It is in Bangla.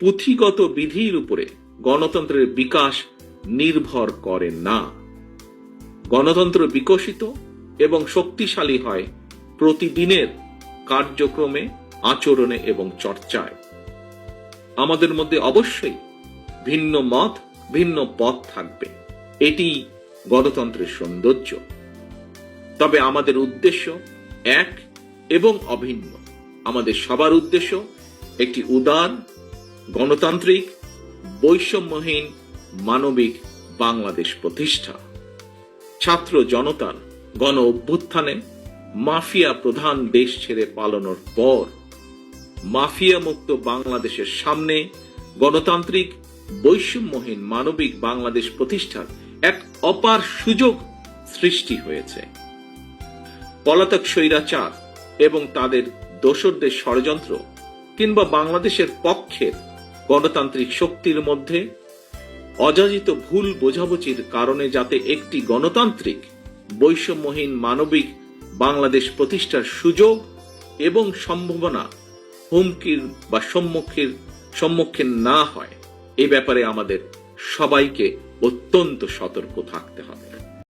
পুঁথিগত বিধির উপরে গণতন্ত্রের বিকাশ নির্ভর করে না। গণতন্ত্র বিকশিত এবং শক্তিশালী হয় প্রতিদিনের কার্যক্রমে, আচরণে এবং চর্চায়। আমাদের মধ্যে অবশ্যই ভিন্ন মত, ভিন্ন পথ থাকবে, এটি গণতন্ত্রের সৌন্দর্য। তবে আমাদের উদ্দেশ্য এক এবং অভিন্ন। আমাদের সবার উদ্দেশ্য একটি উদার, গণতান্ত্রিক, বৈষম্যহীন, মানবিক বাংলাদেশ প্রতিষ্ঠা। ছাত্র জনতার গণ অভ্যুত্থানে মাফিয়া প্রধান দেশ ছেড়ে পালানোর পর মাফিয়া মুক্ত বাংলাদেশের সামনে গণতান্ত্রিক, বৈষম্যহীন, মানবিক বাংলাদেশ প্রতিষ্ঠার এক অপার সুযোগ সৃষ্টি হয়েছে। পলাতক স্বৈরাচার এবং তাদের দোসরদের ষড়যন্ত্র কিংবা বাংলাদেশের পক্ষের গণতান্ত্রিক শক্তির মধ্যে অযাচিত ভুল বোঝাবুঝির কারণে যাতে একটি গণতান্ত্রিক, বৈষম্যহীন, মানবিক বাংলাদেশ প্রতিষ্ঠার সুযোগ এবং সম্ভাবনা হুমকির বা সম্মুখীন না হয়, এ ব্যাপারে আমাদের সবাইকে অত্যন্ত সতর্ক থাকতে হবে।